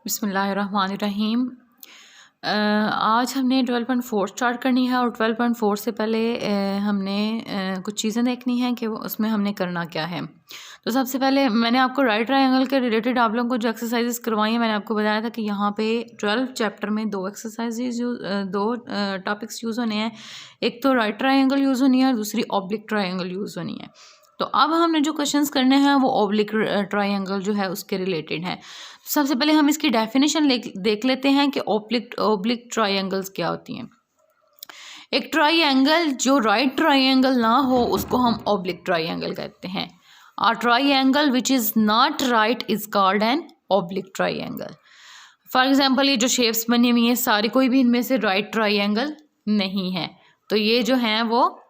बिस्मिल्लाहिर्रहमानिर्रहीम। आज हमने 12.4 स्टार्ट करनी है और 12.4 से पहले हमने कुछ चीज़ें देखनी हैं कि वो उसमें हमने करना क्या है। तो सबसे पहले मैंने आपको राइट ट्रायंगल के रिलेटेड आप लोगों को जो एक्सरसाइजेस करवाई हैं मैंने आपको बताया था कि यहाँ पे 12 चैप्टर में दो एक्सरसाइजेज दो टॉपिक्स यूज़ होने हैं। एक तो राइट ट्रायंगल यूज़ होनी है और दूसरी ऑब्लिक ट्रायंगल यूज़ होनी है। तो अब हमने जो क्वेश्चंस करने हैं वो ऑब्लिक ट्रायंगल जो है उसके रिलेटेड हैं। तो सबसे पहले हम इसकी डेफिनेशन देख लेते हैं कि ऑब्लिक ट्रायंगल्स क्या होती हैं। एक ट्रायंगल जो राइट ट्रायंगल ना हो उसको हम ऑब्लिक ट्रायंगल कहते हैं। A triangle which is not right is called an oblique triangle. For example ये जो शेप्स बनी हुई हैं सारी कोई भी इनमें से राइट ट्रायंगल नहीं है, तो ये जो हैं वो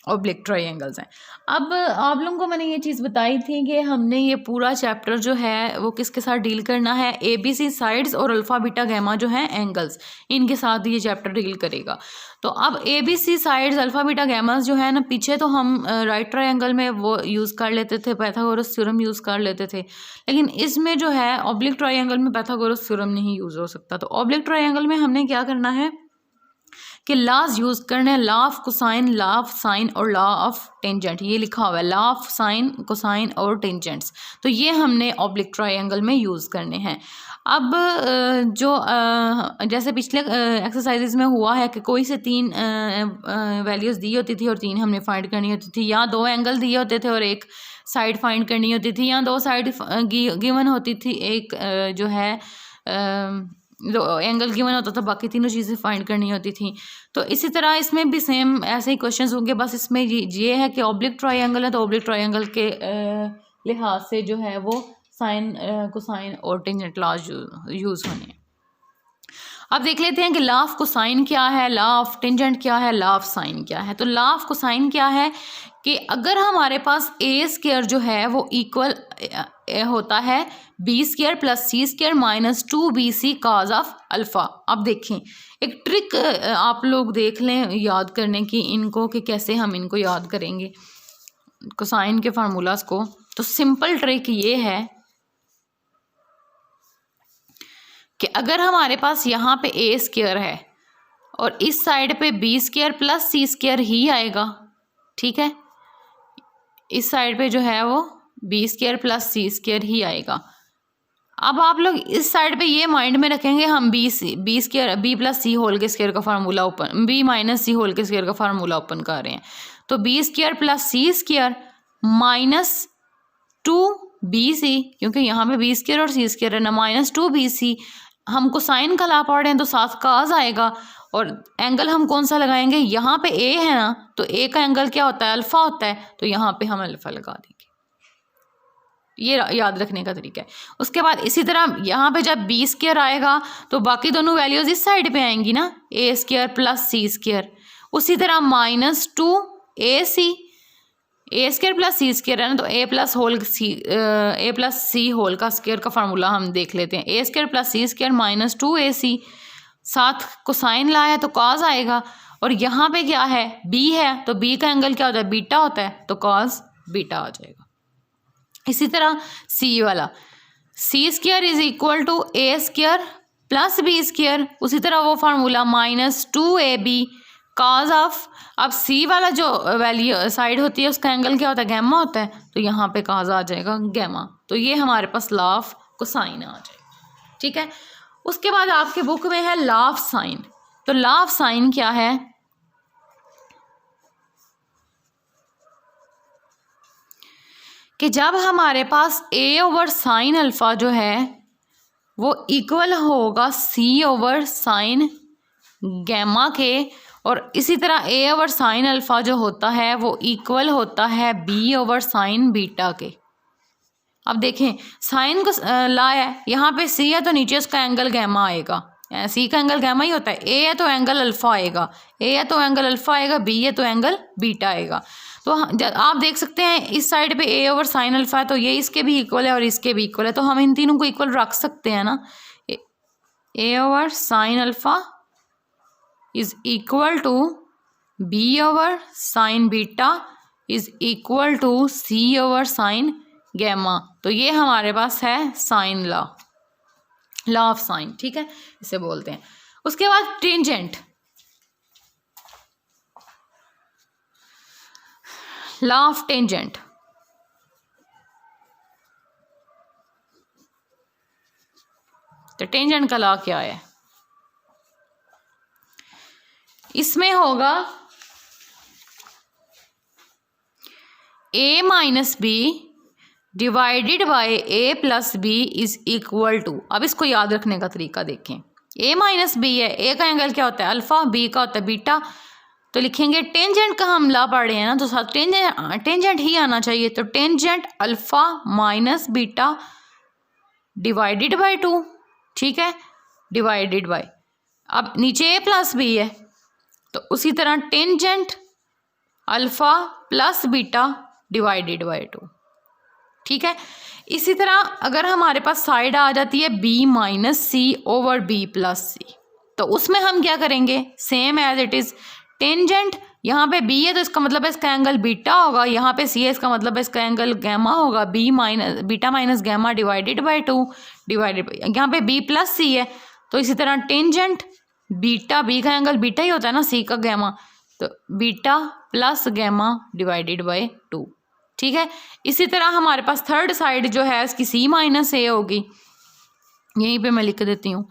ऑब्लिक ट्रायंगल्स हैं। अब आप लोगों को मैंने ये चीज़ बताई थी कि हमने ये पूरा चैप्टर जो है वो किसके साथ डील करना है, ABC साइड्स और अल्फ़ा बीटा गैमा जो हैं एंगल्स, इनके साथ ये चैप्टर डील करेगा। तो अब ABC साइड्स अल्फ़ा बीटा गैमास जो है ना, पीछे तो हम राइट ट्रायंगल में वो यूज़ कर लेते थे, पाइथागोरस थ्योरम यूज़ कर लेते थे, लेकिन इसमें जो है ऑब्लिक ट्रायंगल में पाइथागोरस थ्योरम नहीं यूज़ हो सकता। तो ऑब्लिक ट्रायंगल में हमने क्या करना है कि लॉज यूज़ करने हैं, law of cosine, law of sign और लॉ ऑफ टेंजेंट। ये लिखा हुआ है लॉ ऑफ साइन, कोसाइन और टेंजेंट्स। तो ये हमने ऑब्लिक ट्रायंगल में यूज़ करने हैं। अब जो जैसे पिछले एक्सरसाइजेज में हुआ है कि कोई से तीन वैल्यूज़ दी होती थी और तीन हमने फाइंड करनी होती थी, या दो एंगल दिए होते थे और एक साइड फाइंड करनी होती थी, या दो साइड गिवन होती थी, एक जो है जो एंगल गिवन होता था, बाकी तीनों चीज़ें फाइंड करनी होती थी। तो इसी तरह इसमें भी सेम ऐसे ही क्वेश्चंस होंगे, बस इसमें ये है कि ऑब्लिक ट्रायंगल है तो ऑब्लिक ट्रायंगल के लिहाज से जो है वो साइन, कोसाइन और टेंजेंट लॉज यूज़ होने हैं। अब देख लेते हैं कि लॉ ऑफ कोसाइन क्या है, लॉ ऑफ टेंजेंट क्या है, लॉ ऑफ साइन क्या है। तो लॉ ऑफ कोसाइन क्या है कि अगर हमारे पास ए स्क्वायर जो है वो इक्वल होता है b square plus c square minus 2bc cos of alpha. अब देखें एक ट्रिक आप लोग देख लें याद करने की इनको, कि कैसे हम इनको याद करेंगे कोसाइन के फार्मूलाज को। तो सिंपल ट्रिक ये है कि अगर हमारे पास यहाँ पे ए स्क्वायर है और इस साइड पे B square plus c square ही आएगा, ठीक है, इस साइड पे जो है वो B square plus c square ही आएगा। अब आप लोग इस साइड पे ये माइंड में रखेंगे हम बी स्क्वायर बी प्लस सी होल के स्क्वायर का फार्मूला ओपन, बी माइनस सी होल के स्क्वायर का फार्मूला ओपन कर रहे हैं। तो B square plus c square minus 2bc, क्योंकि यहाँ पे बी स्क्वायर और सी स्क्वायर है ना, माइनस 2bc। हमको साइन का ला पढ़ रहे हैं तो साथ काज आएगा, और एंगल हम कौन सा लगाएंगे, यहाँ पे ए है ना, तो ए का एंगल क्या होता है, अल्फ़ा होता है, तो यहाँ पे हम अल्फ़ा लगा देंगे। ये याद रखने का तरीका है। उसके बाद इसी तरह यहाँ पे जब बी स्क्वायर आएगा तो बाकी दोनों वैल्यूज इस साइड पे आएंगी ना, ए स्क्वायर प्लस सी स्क्वायर। उसी तरह माइनस 2ac, ए स्क्वायर प्लस सी स्क्वायर है ना, तो ए प्लस सी होल का स्क्वायर का फार्मूला हम देख लेते हैं। ए square plus c square minus 2ac, साथ कोसाइन लाया तो कॉस आएगा, और यहाँ पे क्या है, बी है, तो बी का एंगल क्या होता है, बीटा होता है, तो कॉस बीटा आ जाएगा। इसी तरह सी वाला, c square is equal to a square plus b square, उसी तरह वो formula minus 2ab cause of, अब सी वाला जो वैल्यू साइड होती है उसका एंगल क्या होता है, गैमा होता है, तो यहाँ पे कॉज आ जाएगा गैमा। तो ये हमारे पास लॉ ऑफ कोसाइन आ जाएगा, ठीक है। उसके बाद आपके बुक में है लॉ ऑफ साइन। तो लॉ ऑफ साइन क्या है कि जब हमारे पास a ओवर साइन अल्फ़ा जो है वो इक्वल होगा c ओवर साइन गैमा के, और इसी तरह a ओवर साइन अल्फ़ा जो होता है वो इक्वल होता है b ओवर साइन बीटा के। अब देखें साइन को लाया है, यहाँ पे c है तो नीचे उसका एंगल गैमा आएगा, c का एंगल गैमा ही होता है, a है तो एंगल अल्फ़ा आएगा, a है तो एंगल अल्फ़ा आएगा, b है तो एंगल बीटा आएगा। तो आप देख सकते हैं इस साइड पे a ओवर साइन अल्फ़ा है तो ये इसके भी इक्वल है और इसके भी इक्वल है, तो हम इन तीनों को इक्वल रख सकते हैं ना। a over sine alpha is equal to b over sine beta is equal to c over sine gamma. तो ये हमारे पास है sine law. Law of sine, ठीक है, इसे बोलते हैं। उसके बाद टेंजेंट, लॉ ऑफ टेंजेंट। तो टेंजेंट का लॉ क्या है? इसमें होगा a minus b divided by a plus b is equal to. अब इसको याद रखने का तरीका देखें। a माइनस बी है, a का एंगल क्या होता है? अल्फा, b का होता है बीटा। तो लिखेंगे टेंजेंट का हम ला पढ़ रहे हैं ना, तो साथ टेंजेंट ही आना चाहिए। तो tangent alpha minus beta divided by 2, ठीक है, डिवाइडेड बाय, अब नीचे a प्लस बी है, तो उसी तरह tangent alpha plus beta divided by 2, ठीक है। इसी तरह अगर हमारे पास साइड आ जाती है b minus c over b plus c, तो उसमें हम क्या करेंगे? Same as it is, tangent यहाँ पे b है तो इसका मतलब है इसका एंगल बीटा होगा, यहाँ पे c है इसका मतलब है इसका एंगल गैमा होगा, beta minus gamma divided by 2 divided by, यहाँ पे b प्लस सी है, तो इसी तरह टेंजेंट बीटा, b का एंगल बीटा ही होता है ना, c का गैमा, तो beta plus gamma divided by 2, ठीक है। इसी तरह हमारे पास थर्ड साइड जो है इसकी c माइनस ए होगी, यहीं पे मैं लिख देती हूँ,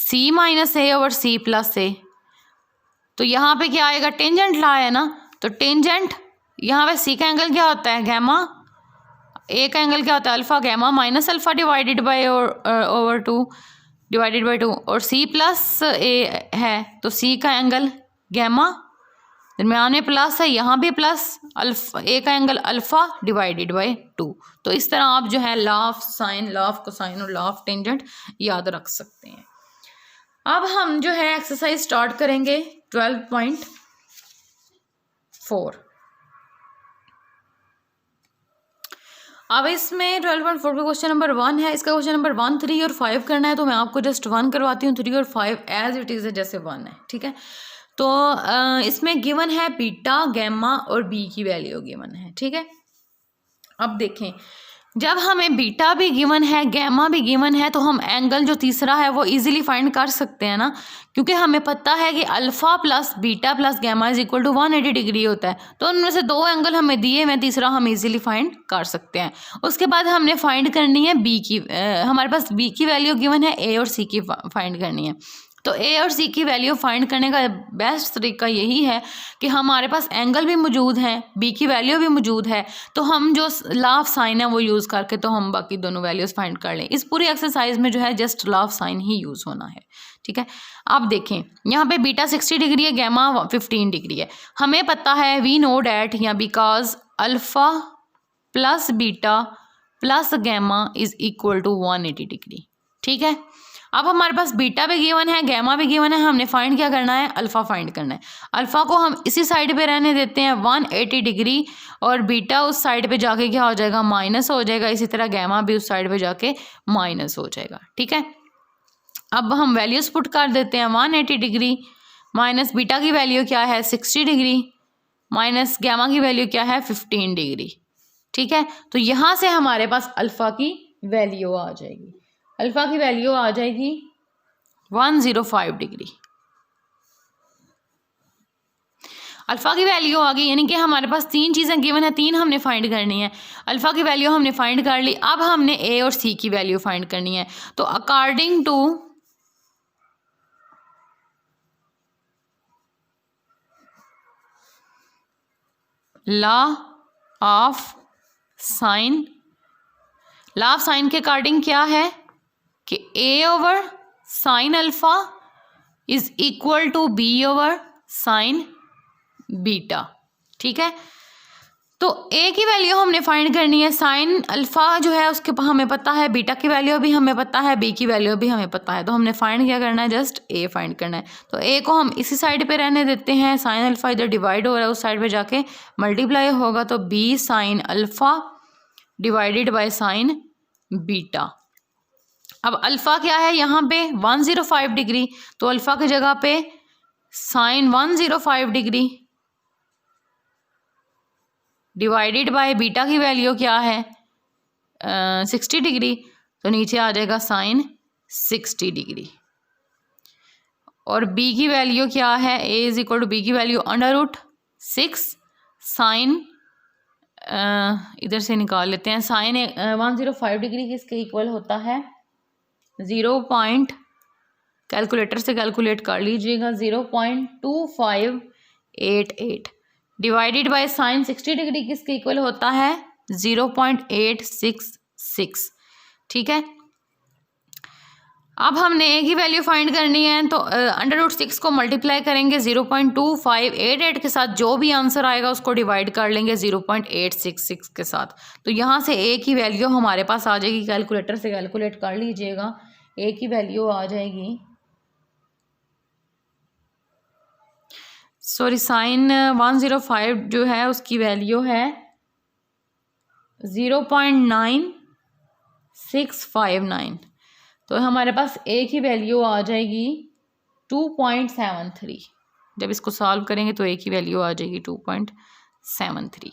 c माइनस ए ओवर c प्लस ए। तो यहाँ पे क्या आएगा? टेंजेंट ला है ना, तो टेंजेंट यहाँ पे c का एंगल क्या होता है? गैमा, a का एंगल क्या होता है? Alpha, gamma minus alpha divided by over 2 divided by 2, और c प्लस ए है तो c का एंगल गैमा, दरम्यान में प्लस है, यहाँ भी प्लस, अल्फा, ए का एंगल अल्फा डिवाइडेड बाय 2। तो इस तरह आप जो है law of sine, law of cosine और लॉ ऑफ टेंजेंट याद रख सकते हैं। अब हम जो है एक्सरसाइज स्टार्ट करेंगे 12.4। अब इसमें 12.4 का क्वेश्चन नंबर 1 है, इसका क्वेश्चन नंबर 1, 3 और 5 करना है, तो मैं आपको जस्ट 1 करवाती हूँ, 3 और 5 एज इट इज़ है जैसे 1 है, ठीक है। तो इसमें गिवन है बीटा, गैमा और बी की वैल्यू गिवन है, ठीक है। अब देखें, जब हमें बीटा भी गिवन है, गैमा भी गिवन है, तो हम एंगल जो तीसरा है वो इजीली फाइंड कर सकते हैं ना, क्योंकि हमें पता है कि alpha plus beta plus gamma is equal to 180 degree होता है। तो उनमें से 2 एंगल हमें दिए हुए, तीसरा हम इजीली फाइंड कर सकते हैं। उसके बाद हमने फाइंड करनी है बी की, हमारे पास बी की वैल्यू गिवन है, ए और सी की फाइंड करनी है। तो ए और सी की वैल्यू फाइंड करने का बेस्ट तरीका यही है कि हमारे पास एंगल भी मौजूद है, बी की वैल्यू भी मौजूद है, तो हम जो लॉ ऑफ साइन है वो यूज़ करके तो हम बाकी दोनों वैल्यूज़ फाइंड कर लें। इस पूरी एक्सरसाइज में जो है जस्ट लॉ ऑफ साइन ही यूज़ होना है, ठीक है। आप देखें, यहाँ पे बीटा 60 डिग्री है, गैमा 15 डिग्री है। हमें पता है, वी नो डैट, या because alpha plus beta plus gamma is equal to 180 degree, ठीक है। अब हमारे पास बीटा भी गिवन है, गैमा भी गिवन है, हमने फाइंड क्या करना है? अल्फ़ा फाइंड करना है। अल्फ़ा को हम इसी साइड पे रहने देते हैं 180 डिग्री, और बीटा उस साइड पे जाके क्या हो जाएगा? माइनस हो जाएगा। इसी तरह गैमा भी उस साइड पे जाके माइनस हो जाएगा, ठीक है। अब हम वैल्यूज़ पुट कर देते हैं, 180 डिग्री माइनस बीटा की वैल्यू क्या है? 60 डिग्री माइनस गैमा की वैल्यू क्या है? 15 डिग्री, ठीक है। तो यहाँ से हमारे पास अल्फ़ा की वैल्यू आ जाएगी, अल्फ़ा की वैल्यू आ जाएगी 105 डिग्री। अल्फ़ा की वैल्यू आ गई, यानी कि हमारे पास 3 चीज़ें गिवन है, 3 हमने फाइंड करनी है। अल्फ़ा की वैल्यू हमने फाइंड कर ली, अब हमने ए और सी की वैल्यू फाइंड करनी है। तो according to law of sine, law of sine के अकॉर्डिंग क्या है कि a over sine alpha is equal to b over sine beta, ठीक है। तो ए की वैल्यू हमने फाइंड करनी है, साइन अल्फ़ा जो है उसके हमें पता है, बीटा की वैल्यू भी हमें पता है, बी की वैल्यू भी हमें पता है। तो हमने फाइंड क्या करना है? जस्ट ए फाइंड करना है। तो ए को हम इसी साइड पे रहने देते हैं, साइन अल्फ़ा इधर डिवाइड हो रहा है, उस साइड पे जाके मल्टीप्लाई होगा, तो b sine alpha divided by sine beta. अब अल्फ़ा क्या है यहाँ पे? 105 डिग्री, तो अल्फ़ा की जगह पे sine 105 degree divided by beta की वैल्यू क्या है? 60 डिग्री, तो नीचे आ जाएगा साइन 60 डिग्री। और बी की वैल्यू क्या है, a is equal to b की वैल्यू √6 साइन, इधर से निकाल लेते हैं, साइन 105 डिग्री किसके इक्वल होता है, 0. कैलकुलेटर से कैलकुलेट कर लीजिएगा, 0.2588 डिवाइडेड बाय साइन 60 डिग्री किसके इक्वल होता है, 0.866। ठीक है, अब हमने ए की वैल्यू फाइंड करनी है, तो √6 को मल्टीप्लाई करेंगे 0.2588 के साथ, जो भी आंसर आएगा उसको डिवाइड कर लेंगे 0.866 के साथ। तो यहाँ से ए की वैल्यू हमारे पास आ जाएगी, कैलकुलेटर से कैलकुलेट कर लीजिएगा, ए की वैल्यू आ जाएगी, सॉरी साइन 105 जो है उसकी वैल्यू है 0.9659। तो हमारे पास ए की वैल्यू आ जाएगी 2.73। जब इसको सॉल्व करेंगे तो ए की वैल्यू आ जाएगी 2.73।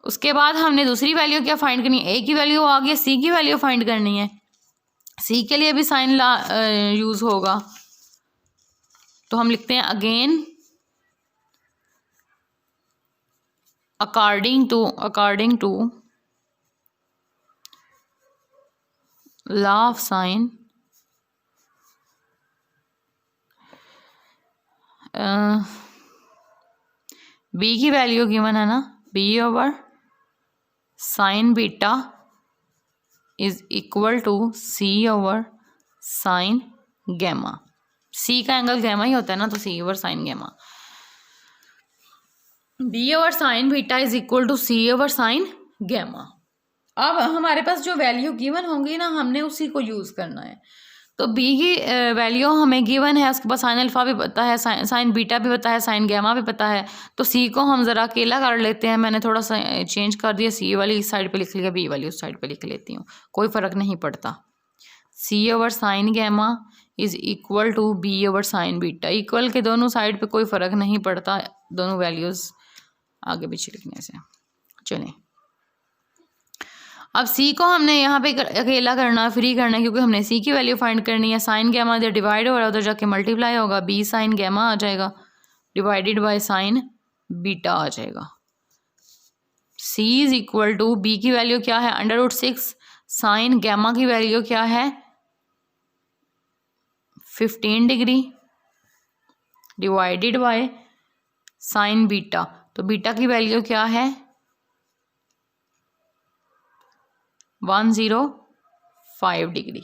उसके बाद हमने दूसरी वैल्यू क्या फाइंड करनी है, ए की वैल्यू आ गई, सी की वैल्यू फाइंड करनी है। सी के लिए भी साइन यूज होगा, तो हम लिखते हैं again according to law of sine, B की वैल्यू गिवन है ना, B over sine beta is equal to C over sine gamma. C का एंगल गैमा ही होता है ना, तो C over sine gamma. B over sine beta is equal to C over sine gamma. अब हमारे पास जो वैल्यू गिवन होंगी ना, हमने उसी को यूज़ करना है। तो बी की वैल्यू हमें गिवन है, उसके बाद साइन अल्फा भी पता है, साइन बीटा भी पता है, साइन गैमा भी पता है। तो सी को हम ज़रा अकेला कर लेते हैं, मैंने थोड़ा सा चेंज कर दिया, सी वाली इस साइड पे लिख लिया, बी वाली उस साइड पे लिख लेती हूँ, कोई फ़र्क नहीं पड़ता। C over sine gamma is equal to b over sine beta. Equal के दोनों साइड पे कोई फ़र्क नहीं पड़ता, दोनों वैल्यूज़ आगे पीछे लिखने से। चलें, अब सी को हमने यहाँ पे अकेला करना, फ्री करना है, क्योंकि हमने सी की वैल्यू फाइंड करनी है। साइन गैमा इधर डिवाइड हो रहा है, उधर जाके मल्टीप्लाई होगा, बी साइन गैमा आ जाएगा डिवाइडेड बाय साइन बीटा आ जाएगा। सी इज इक्वल टू, बी की वैल्यू क्या है √6, साइन गैमा की वैल्यू क्या है 15 degree divided by sine beta. तो बीटा की वैल्यू क्या है 105 डिग्री।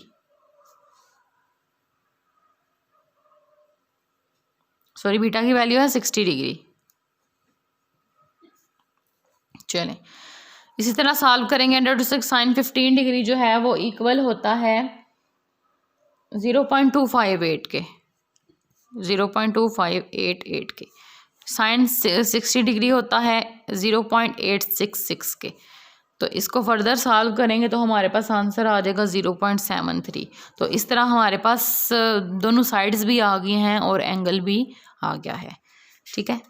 सॉरी, बीटा की वैल्यू है 60 डिग्री। चलें, इसी तरह सॉल्व करेंगे। √6 साइन 15 डिग्री जो है वो इक्वल होता है 0.258 के, 0.2588 के। साइन 60 डिग्री होता है 0.866 के। तो इसको फर्दर सॉल्व करेंगे तो हमारे पास आंसर आ जाएगा 0.73। तो इस तरह हमारे पास दोनों साइड्स भी आ गई हैं और एंगल भी आ गया है। ठीक है।